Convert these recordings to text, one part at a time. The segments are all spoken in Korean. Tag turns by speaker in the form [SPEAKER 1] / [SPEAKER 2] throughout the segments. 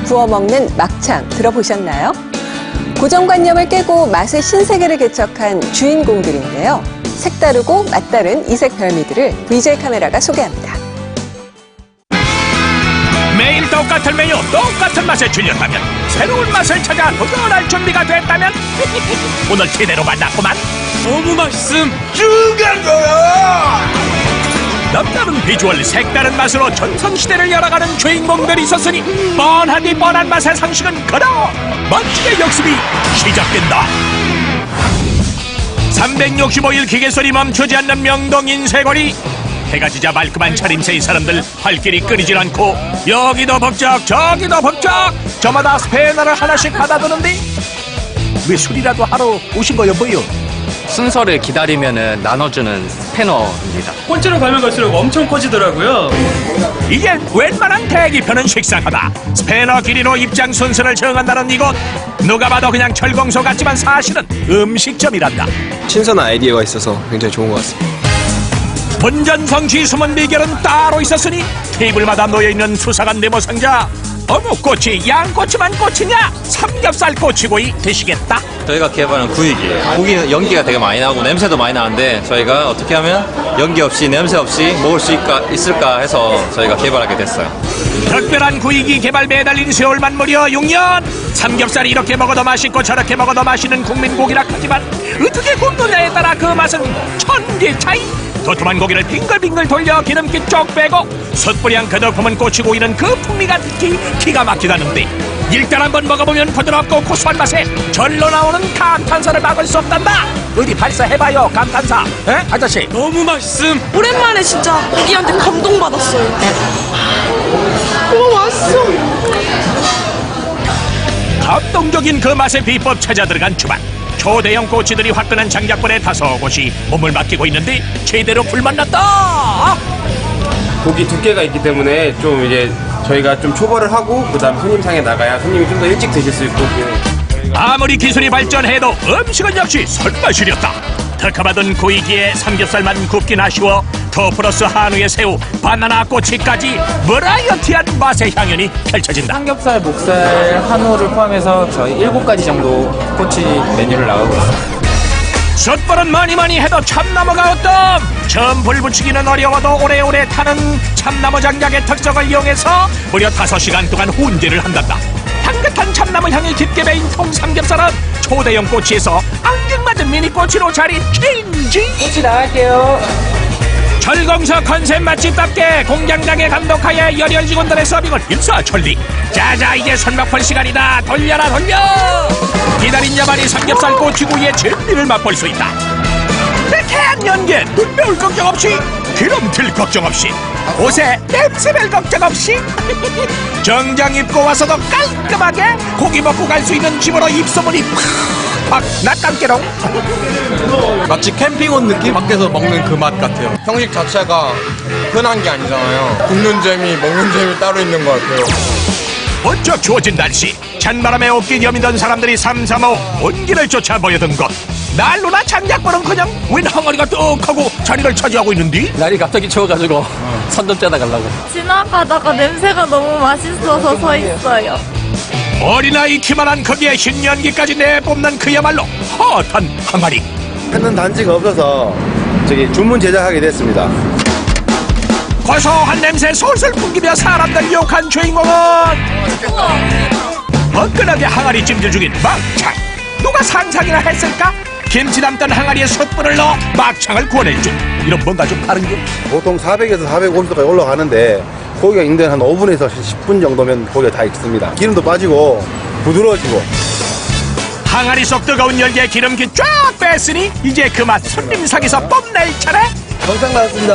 [SPEAKER 1] 구워 먹는 막창 들어보셨나요? 고정관념을 깨고 맛의 신세계를 개척한 주인공들인데요. 색다르고 맛다른 이색 별미들을 VJ 카메라가 소개합니다.
[SPEAKER 2] 매일 똑같은 메뉴, 똑같은 맛에 질렸다면, 새로운 맛을 찾아 도전할 준비가 됐다면 오늘 제대로 만났구만.
[SPEAKER 3] 너무 맛있음.
[SPEAKER 2] 죽은 거야. 남다른 비주얼, 색다른 맛으로 전성시대를 열어가는 주인공들이 있었으니 뻔하디 뻔한 맛의 상식은 그러 멋지게 역습이 시작된다. 365일 기계소리 멈추지 않는 명동 인쇄거리. 해가 지자 말끔한 차림새의 사람들 발길이 끊이질 않고 여기도 벅적 저기도 벅적, 저마다 스패너를 하나씩 받아두는데 왜 술이라도 하러 오신 거요 뭐요?
[SPEAKER 3] 순서를 기다리면은 나눠주는 스패너입니다.
[SPEAKER 4] 꼴찌로 가면 갈수록 엄청 커지더라고요.
[SPEAKER 2] 이게 웬만한 대기표는 식상하다. 스패너 길이로 입장 순서를 정한다는 이곳, 누가 봐도 그냥 철공소 같지만 사실은 음식점이란다.
[SPEAKER 5] 신선한 아이디어가 있어서 굉장히 좋은 것 같습니다.
[SPEAKER 2] 본전성시 숨은 비결은 따로 있었으니 테이블마다 놓여있는 수상한 네모 상자. 어묵꼬치, 양꼬치만 꼬치냐? 삼겹살 꼬치구이 드시겠다.
[SPEAKER 6] 저희가 개발한 구이기예요. 고기는 연기가 되게 많이 나고 냄새도 많이 나는데 저희가 어떻게 하면 연기 없이 냄새 없이 먹을 수 있을까 해서 저희가 개발하게 됐어요.
[SPEAKER 2] 특별한 구이기 개발 매달린 세월만 무려 6년. 삼겹살이 이렇게 먹어도 맛있고 저렇게 먹어도 맛있는 국민고기라 하지만 어떻게 굽느냐에 따라 그 맛은 천지 차이. 도톰한 고기를 빙글빙글 돌려 기름기 쪽 빼고 숯불향 그득품은 꼬치고기는 그 풍미가 특히 기가 막히다는데, 일단 한번 먹어보면 부드럽고 고소한 맛에 절로 나오는 감탄사를 막을 수 없단다. 어디 발사해봐요 감탄사. 에? 아저씨.
[SPEAKER 4] 너무 맛있음.
[SPEAKER 7] 오랜만에 진짜 고기한테 감동받았어요. 너무 맛있어.
[SPEAKER 2] 감동적인 그 맛의 비법 찾아 들어간 주방. 초대형 꼬치들이 화끈한 장작불에 다섯 곳이 몸을 맡기고 있는데 제대로 불만났다.
[SPEAKER 8] 고기 두께가 있기 때문에 좀 이제 저희가 좀 초벌을 하고 그다음 손님상에 나가야 손님이 좀 더 일찍 드실 수 있고.
[SPEAKER 2] 아무리 기술이 발전해도 음식은 역시 손맛이렸다. 특허받은 구이기에 삼겹살만 굽긴 아쉬워 더 플러스 한우에 새우, 바나나 꼬치까지 버라이어티한 맛의 향연이 펼쳐진다.
[SPEAKER 9] 삼겹살, 목살, 한우를 포함해서 저희 7가지 정도 꼬치 메뉴를 나가고 있습니다.
[SPEAKER 2] 숯불은 뭐니 해도 참나무가 어떤 처음 불 붙이기는 어려워도 오래오래 타는 참나무 장작의 특성을 이용해서 무려 5시간 동안 훈제를 한단다. 향긋한 참나무 향이 깊게 배인 통삼겹살은 초대형 꼬치에서 앙증맞은 미니 꼬치로 자리 체인지.
[SPEAKER 9] 꼬치 나갈게요.
[SPEAKER 2] 철공서 컨셉 맛집답게 공장장의 감독하에 열혈 직원들의 서빙은 일사천리. 자자, 이제 손맛 볼 시간이다. 돌려라 돌려. 기다린 야만이 삼겹살 꼬치구이의 진미를 맛볼 수 있다. 매캐한 연기에 눈 매울 걱정 없이, 기름 튈 걱정 없이, 옷에 냄새 별 걱정 없이 정장 입고 와서도 깔끔하게 고기 먹고 갈 수 있는 집으로 입소문이 팍팍 났단께롱.
[SPEAKER 5] 마치 캠핑 온 느낌? 밖에서 먹는 그 맛 같아요. 형식 자체가 흔한 게 아니잖아요. 굽는 재미, 먹는 재미 따로 있는 것 같아요.
[SPEAKER 2] 번쩍 추워진 날씨, 찬바람에 옷깃 여미던 사람들이 삼삼오 온기를 쫓아 모여든 곳. 난로나 장작불은커녕 웬 항아리가 떡하고 자리를 차지하고 있는디?
[SPEAKER 3] 날이 갑자기 추워가지고 선 좀 떼다 가려고.
[SPEAKER 7] 지나가다가 냄새가 너무 맛있어서 서 있어요.
[SPEAKER 2] 어린아이 키만한 크기에 흰연기까지 내뿜는 그야말로 핫한 항아리.
[SPEAKER 10] 하는 단지가 없어서 주문 제작하게 됐습니다.
[SPEAKER 2] 고소한 냄새 솔솔 풍기며 사람들 유혹한 주인공은 화끈하게 항아리 찜질 중인 막창. 누가 상상이나 했을까? 김치 담던 항아리에 숯불을 넣어 막창을 구워낼 줄. 이런 뭔가 좀 다른 게?
[SPEAKER 10] 보통 400에서 450도까지 올라가는데 고기가 익는 한 5분에서 10분 정도면 고기가 다 익습니다. 기름도 빠지고 부드러워지고.
[SPEAKER 2] 항아리 속 뜨거운 열기에 기름기 쫙 뺐으니 이제 그 맛 손님상에서 뽐낼 차례.
[SPEAKER 10] 정상 나왔습니다.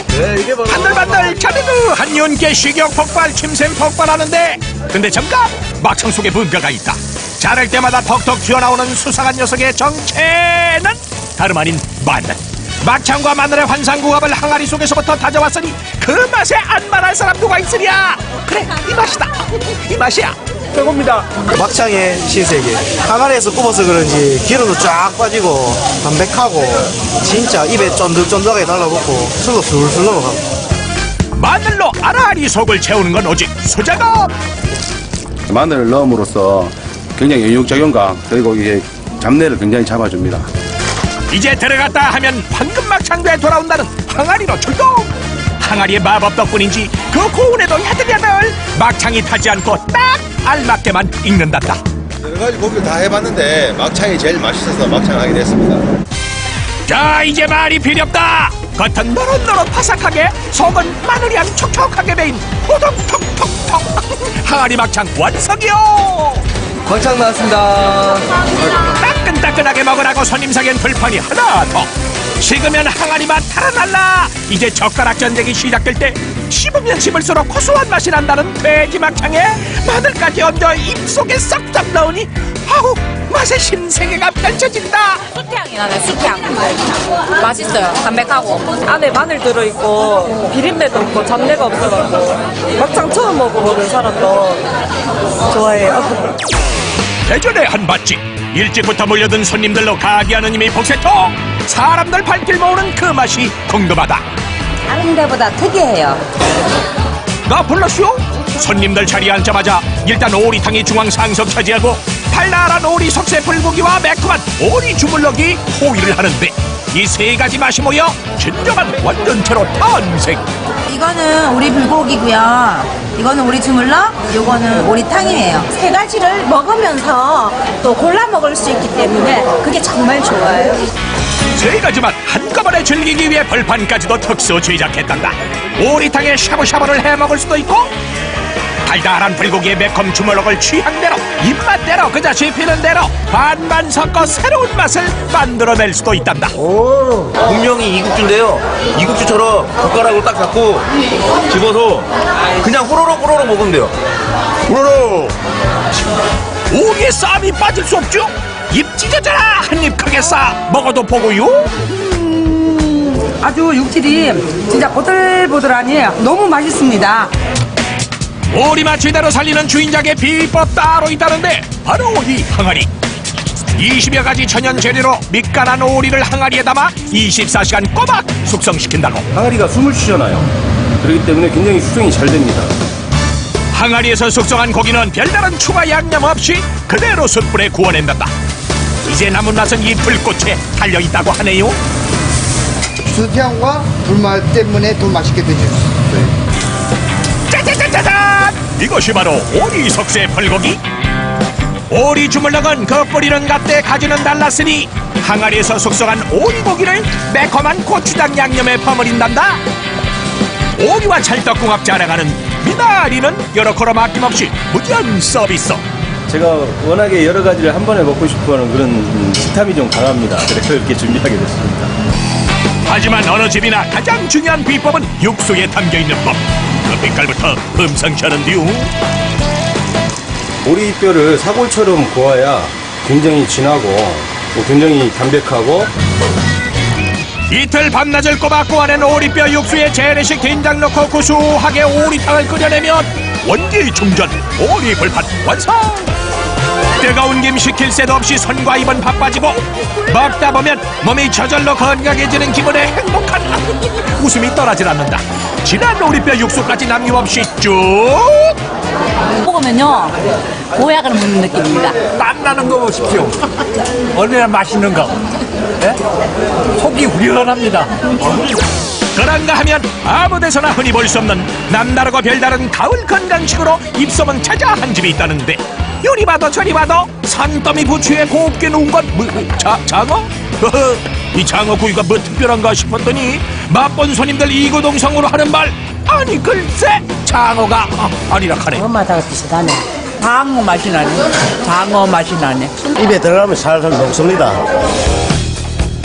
[SPEAKER 10] 네, 이게 바로
[SPEAKER 2] 반들반들 자르르한 윤기 식욕 폭발, 침샘 폭발하는데, 근데 잠깐 막창 속에 뭔가가 있다. 자를 때마다 턱턱 튀어나오는 수상한 녀석의 정체는 다름 아닌 마늘. 막창과 마늘의 환상궁합을 항아리 속에서부터 다져왔으니 그 맛에 안 말할 사람 누가 있으랴. 그래, 이 맛이다. 이 맛이야.
[SPEAKER 10] 최고입니다. 막창의 신세계. 항아리에서 굽어서 그런지 기름도 쫙 빠지고 담백하고 진짜 입에 쫀득쫀득하게 달라붙고 술도 술술 넘어가고.
[SPEAKER 2] 마늘로 아라리 속을 채우는 건 오직 수작업.
[SPEAKER 10] 마늘을 넣음으로써 굉장히 영육작용과 그리고 이게 잡내를 굉장히 잡아줍니다.
[SPEAKER 2] 이제 들어갔다 하면 황금막창도에 돌아온다는 항아리로 출동. 항아리의 마법 덕분인지 그 고운에도 야들야들 막창이 타지 않고 딱 알맞게만 익는단다.
[SPEAKER 10] 여러 가지 고기를 다 해봤는데 막창이 제일 맛있어서 막창을 하게 됐습니다.
[SPEAKER 2] 자, 이제 말이 필요 없다. 겉은 노릇노릇 바삭하게, 속은 마늘이 한 촉촉하게 배인 호덕톡톡톡 항아리 막창 완성이요.
[SPEAKER 3] 막창 나왔습니다.
[SPEAKER 2] 따끈따끈하게 먹으라고 손님상엔 불판이 하나 더. 식으면 항아리 맛 달아날라. 이제 젓가락 전쟁이 시작될 때 씹으면 씹을수록 고소한 맛이 난다는 돼지 막창에 마늘까지 얹어 입속에 싹싹 넣으니 아우, 맛의 신세계가 펼쳐진다.
[SPEAKER 7] 수태향이 나네, 수태향. 맛있어요. 담백하고. 안에 마늘 들어있고, 비린내도 없고, 잡내가 없어가지고. 막창 처음 먹어보는 사람도 좋아해요.
[SPEAKER 2] 대전의 한 맛집. 일찍부터 몰려든 손님들로 가게하는 힘이 복세통. 사람들 발길 모으는 그 맛이 궁금하다.
[SPEAKER 7] 다른 데보다 특이해요.
[SPEAKER 2] 나 불렀슈? 손님들 자리에 앉자마자 일단 오리탕이 중앙 상석 차지하고 달달한 오리 석쇠 불고기와 매콤한 오리 주물럭이 호위를 하는데 이 세 가지 맛이 모여 진정한 완전체로 탄생.
[SPEAKER 7] 이거는 오리 불고기고요. 이거는 오리 주물럭, 요거는 오리탕이에요. 세 가지를 먹으면서 또 골라 먹을 수 있기 때문에 그게 정말 좋아요.
[SPEAKER 2] 세 가지 맛 한꺼번에 즐기기 위해 벌판까지도 특수 제작했단다. 오리탕에 샤브샤브를 해 먹을 수도 있고 달달한 불고기의 매콤 주물럭을 취향대로 입맛대로 그저 씹히는 대로 반반 섞어 새로운 맛을 만들어낼 수도 있단다.
[SPEAKER 6] 분명히 이국주인데요. 이국주처럼 젓가락으로 딱 잡고 집어서 그냥 호로록 먹으면 돼요. 호로록.
[SPEAKER 2] 오리의 쌈이 빠질 수 없죠. 입 찢어져라. 한 입 크게 싸 먹어도 보고요.
[SPEAKER 11] 아주 육질이 진짜 보들보들하니 너무 맛있습니다.
[SPEAKER 2] 오리맛 제대로 살리는 주인장의 비법 따로 있다는데 바로 이 항아리. 20여 가지 천연 재료로 밑간한 오리를 항아리에 담아 24시간 꼬박 숙성시킨다고.
[SPEAKER 8] 항아리가 숨을 쉬잖아요. 그렇기 때문에 굉장히 숙성이 잘 됩니다.
[SPEAKER 2] 항아리에서 숙성한 고기는 별다른 추가 양념 없이 그대로 숯불에 구워낸단다. 이제 남은 맛은 이 불꽃에 달려있다고 하네요.
[SPEAKER 12] 수태향과 불맛 때문에 더 맛있게 드실 수 있어요.
[SPEAKER 2] 짜자자자잔! 이것이 바로 오리 석쇠 불고기. 오리 주물럭은 겉뿌리는 갓대 가지는 달랐으니 항아리에서 숙성한 오리고기를 매콤한 고추장 양념에 버무린단다. 오리와 찰떡궁합 자랑하는 미나리는 여러 코로 막힘없이 무제한 서비스.
[SPEAKER 8] 제가 워낙에 여러 가지를 한 번에 먹고 싶어하는 그런 식탐이 좀 강합니다. 그래서 이렇게 준비하게 됐습니다.
[SPEAKER 2] 하지만 어느 집이나 가장 중요한 비법은 육수에 담겨있는 법. 그 빛깔부터 금상치 않은데요.
[SPEAKER 8] 오리뼈를 사골처럼 구워야 굉장히 진하고 굉장히 담백하고
[SPEAKER 2] 이틀 밤낮을 꼬박 구워낸 오리뼈 육수에 재래식 된장 넣고 구수하게 오리탕을 끓여내면 원기 충전 오리 불판 완성. 뜨거운 김 식힐 새도 없이 손과 입은 바빠지고 먹다 보면 몸이 저절로 건강해지는 기분에 행복한 웃음이 떠나질 않는다. 진한 오리뼈 육수까지 남김없이 쭉
[SPEAKER 7] 먹으면요, 보약을 먹는 느낌입니다.
[SPEAKER 2] 땀나는 거 보십시오. 얼마나 맛있는가. 네? 속이 후련합니다. 그런가 하면 아무 데서나 흔히 볼 수 없는 남다르고 별다른 가을 건강식으로 입소문 찾아 한 집이 있다는데 요리 봐도 저리 봐도 산더미 부추에 곱게 누운 건 장어? 이 장어 구이가 뭐 특별한가 싶었더니 맛본 손님들 이구동성으로 하는 말 아니 글쎄 장어가 아니라 하네.
[SPEAKER 11] 엄마다가 비슷하네. 장어 맛이 나네. 장어 맛이 나네.
[SPEAKER 12] 입에 들어가면 살살 녹습니다.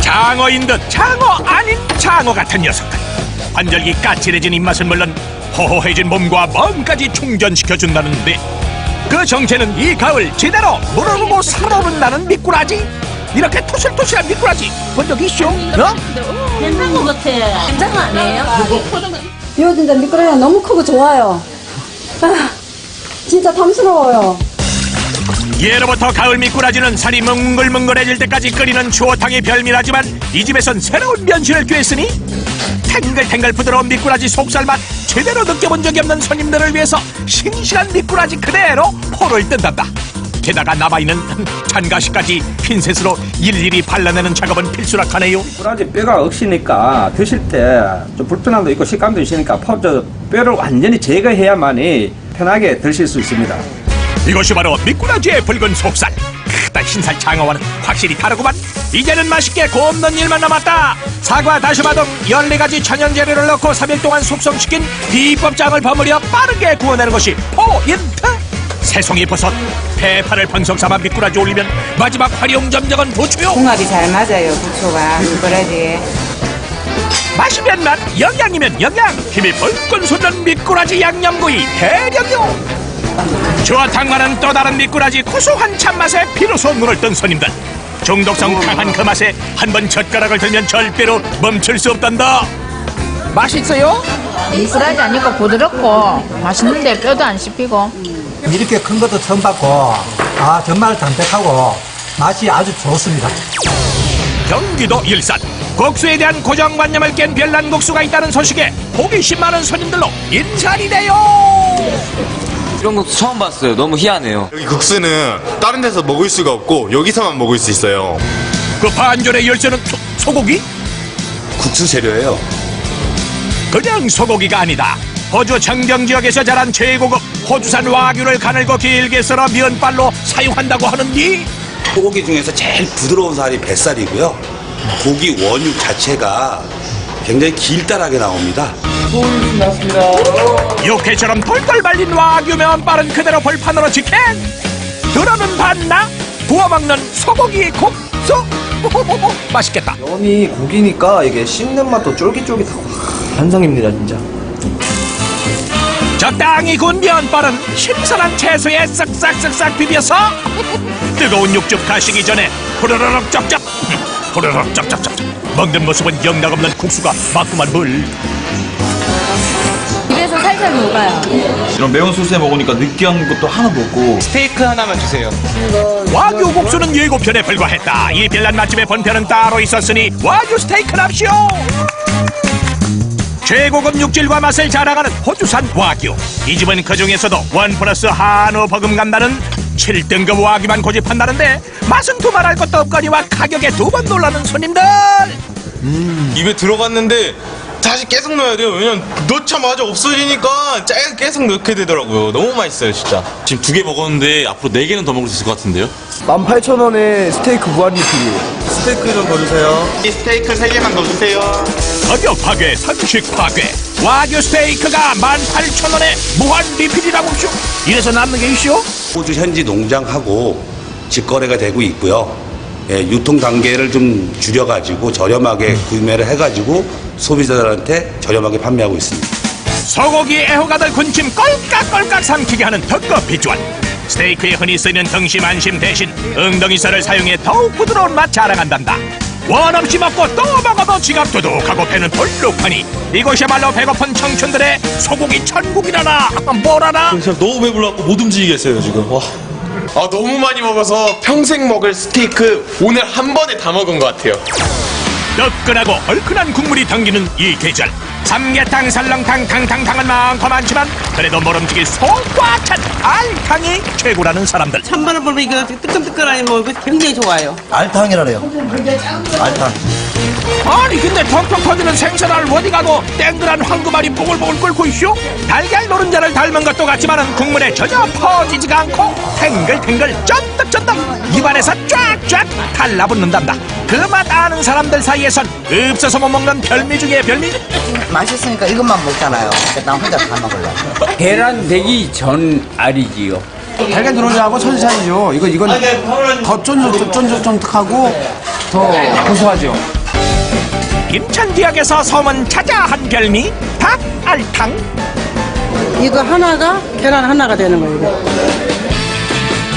[SPEAKER 2] 장어인 듯 장어 아닌 장어 같은 녀석들. 관절기 까칠해진 입맛은 물론 허허해진 몸과 마음까지 충전시켜준다는데 그 정체는 이 가을 제대로 물어보고 살아오른다는 미꾸라지. 이렇게 토실토실한 미꾸라지 본 적 있쇼? 어?
[SPEAKER 7] 괜찮은 것 같아. 괜찮은 거 아니에요?
[SPEAKER 11] 이거 진짜 미끄러기가 너무 크고 좋아요. 아, 진짜 탐스러워요.
[SPEAKER 2] 예로부터 가을 미꾸라지는 살이 뭉글뭉글해질 때까지 끓이는 추어탕의 별미라지만 이 집에선 새로운 변신을 꾀했으니 탱글탱글 부드러운 미꾸라지 속살맛 제대로 느껴본 적이 없는 손님들을 위해서 싱싱한 미꾸라지 그대로 포를 뜬단다. 게다가 남아있는 잔가시까지 핀셋으로 일일이 발라내는 작업은 필수락하네요.
[SPEAKER 9] 미꾸라지 뼈가 억시니까 드실 때 좀 불편함도 있고 식감도 있으니까 뼈를 완전히 제거해야만이 편하게 드실 수 있습니다.
[SPEAKER 2] 이것이 바로 미꾸라지의 붉은 속살. 크다 흰살 장어와는 확실히 다르구만. 이제는 맛있게 굽는 일만 남았다. 사과, 다시마 등 14가지 천연 재료를 넣고 3일 동안 숙성시킨 비법장을 버무려 빠르게 구워내는 것이 포인트. 새송이 버섯, 대파를 번석 삼아 미꾸라지 올리면 마지막 활용점정은 부추요.
[SPEAKER 7] 궁합이 잘 맞아요, 부추가 미꾸라지에.
[SPEAKER 2] 맛이면 맛, 영양이면 영양. 힘이 불끈 솟는 미꾸라지 양념구이 대령요. 주어탕과는 또 다른 미꾸라지 고소한 참맛에 비로소 눈을 뜬 손님들. 중독성 강한 그 맛에 한 번 젓가락을 들면 절대로 멈출 수 없단다. 맛있어요?
[SPEAKER 7] 미꾸라지 아니까 부드럽고 맛있는데 뼈도 안 씹히고.
[SPEAKER 12] 이렇게 큰 것도 처음 봤고, 정말 담백하고 맛이 아주 좋습니다.
[SPEAKER 2] 경기도 일산. 국수에 대한 고정관념을 깬 별난국수가 있다는 소식에 호기심 많은 손님들로 인산이 돼요.
[SPEAKER 3] 이런 것도 처음 봤어요. 너무 희한해요.
[SPEAKER 5] 여기 국수는 다른 데서 먹을 수가 없고 여기서만 먹을 수 있어요.
[SPEAKER 2] 그 반전의 열쇠는 소고기?
[SPEAKER 10] 국수 재료예요.
[SPEAKER 2] 그냥 소고기가 아니다. 호주 청정 지역에서 자란 최고급 호주산 와규를 가늘고 길게 썰어 면발로 사용한다고 하는디.
[SPEAKER 10] 소고기 중에서 제일 부드러운 살이 뱃살이고요. 고기 원육 자체가 굉장히 길다랗게 나옵니다.
[SPEAKER 2] 육회처럼 똘똘 말린 와규 면발은 그대로 벌판으로 직행. 들어는 봤나? 구워 먹는 소고기 국수. 맛있겠다.
[SPEAKER 3] 면이 고기니까 이게 씹는 맛도 쫄깃쫄깃하고 환상입니다, 진짜.
[SPEAKER 2] 적당히 구운 면발은 신선한 채소에 쓱싹쓱싹 비벼서 뜨거운 육즙 가시기 전에 후루룩 쩍쩍 후루룩 쩍쩍쩍 먹는 모습은 영락없는 국수가 맞구만 물.
[SPEAKER 7] 입에서 살살 녹아요.
[SPEAKER 9] 이런 매운 소스에 먹으니까 느끼한 것도 하나도 없고.
[SPEAKER 8] 스테이크 하나만 주세요.
[SPEAKER 2] 와규 국수는 예고편에 불과했다. 이 별난 맛집의 본편은 따로 있었으니 와규 스테이크랍시오. 최고급 육질과 맛을 자랑하는 호주산 와규. 이 집은 그중에서도 원 플러스 한우 버금간다는 7등급 와규만 고집한다는데 맛은 두말할 것도 없거니와 가격에 두 번 놀라는 손님들.
[SPEAKER 5] 입에 들어갔는데 다시 계속 넣어야 돼요. 왜냐면 넣자마자 없어지니까 계속 넣게 되더라고요. 너무 맛있어요, 진짜.
[SPEAKER 6] 지금 2개 먹었는데 앞으로 4개는 더 먹을 수 있을 것 같은데요?
[SPEAKER 3] 18,000원에 스테이크 무한리필이에요. 스테이크 좀 더 주세요.
[SPEAKER 5] 이 스테이크 3개만 더 주세요.
[SPEAKER 2] 가격 파괴, 상식 파괴. 와규 스테이크가 18,000원에 무한 리필이라고 쇼. 이래서 남는 게 이슈?
[SPEAKER 10] 호주 현지 농장하고 직거래가 되고 있고요. 예, 유통 단계를 좀 줄여가지고 저렴하게 구매를 해가지고 소비자들한테 저렴하게 판매하고 있습니다.
[SPEAKER 2] 소고기 애호가들 군침 꼴깍꼴깍 삼키게 하는 특급 비주얼. 스테이크에 흔히 쓰이는 등심 안심 대신 엉덩이살을 사용해 더욱 부드러운 맛 자랑한단다. 원 없이 먹고 또 먹어도 지갑 두둑하고 배는 볼록하니 이곳이야말로 배고픈 청춘들의 소고기 천국이라나 뭐라나.
[SPEAKER 5] 진짜 너무 배불러갖고 못 움직이겠어요, 지금. 와. 너무 많이 먹어서 평생 먹을 스테이크 오늘 한 번에 다 먹은 것 같아요.
[SPEAKER 2] 뜨끈하고 얼큰한 국물이 당기는 이 계절. 삼계탕, 설렁탕, 탕탕탕은 많고 많지만 그래도 모름지기 속꽉 찬 알탕이 최고라는 사람들.
[SPEAKER 7] 찬바람 불면 이거 뜨끈뜨끈하니 뭐 이거 굉장히 좋아요.
[SPEAKER 12] 알탕이라래요. 알탕.
[SPEAKER 2] 아니 근데 턱턱 터지는 생선알 어디 가도 땡그란 황금알이 보글보글 끓고 있쇼? 달걀 노른자를 닮은 것도 같지만은 국물에 전혀 퍼지지가 않고 탱글탱글 쫀득쫀득 입안에서 쫙쫙 달라붙는단다. 그 맛 아는 사람들 사이에선 없어서 못 먹는 별미 중에 별미.
[SPEAKER 12] 맛있으니까 이것만 먹잖아요. 난 혼자 다 먹을래.
[SPEAKER 9] 계란 되기 전 알이지요.
[SPEAKER 3] 달걀 노른자하고 천지차이죠. 이건 더 쫀득쫀득하고 더 고소하죠.
[SPEAKER 2] 인천 지역에서 소문 자자한 별미 닭알탕.
[SPEAKER 11] 이거 하나가 계란 하나가 되는 거예요. 이거.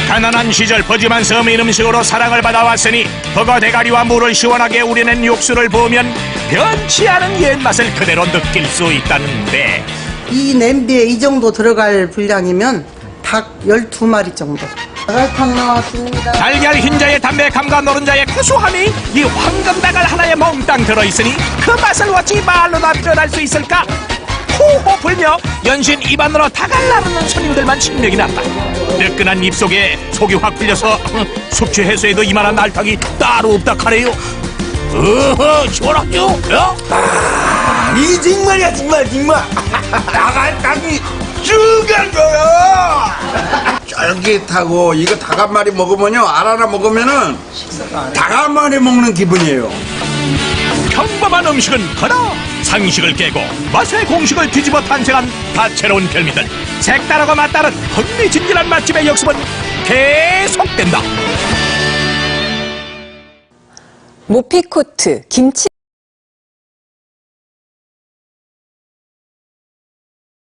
[SPEAKER 2] 가난한 시절 푸짐한 서민 음식으로 사랑을 받아왔으니 버거 대가리와 물을 시원하게 우려낸 육수를 부으면 변치 않은 옛맛을 그대로 느낄 수 있다는데.
[SPEAKER 11] 이 냄비에 이 정도 들어갈 분량이면 닭 12마리 정도. 다갈탕 나왔습니다.
[SPEAKER 2] 달걀 흰자의 담백함과 노른자의 고소함이 이 황금다갈 하나에 몽땅 들어있으니 그 맛을 어찌 말로 다 표현할 수 있을까? 호호 불며 연신 입안으로 다갈 나르는 손님들만 신명이 난다. 뜨끈한 입속에 속이 확 풀려서 숙취 해소에도 이만한 알탕이 따로 없다 카네요. 어허 시원하죠?
[SPEAKER 3] 이 정말이야 정말 나갈탕이 죽여줘요. 쫄깃하고 이거 닭 한 마리 먹으면요 알 하나 먹으면은 닭 한 마리 먹는 기분이에요.
[SPEAKER 2] 평범한 음식은 그러 상식을 깨고 맛의 공식을 뒤집어 탄생한 다채로운 별미들. 색다르고 맛다른 흥미진진한 맛집의 역습은 계속된다.
[SPEAKER 1] 모피코트, 김치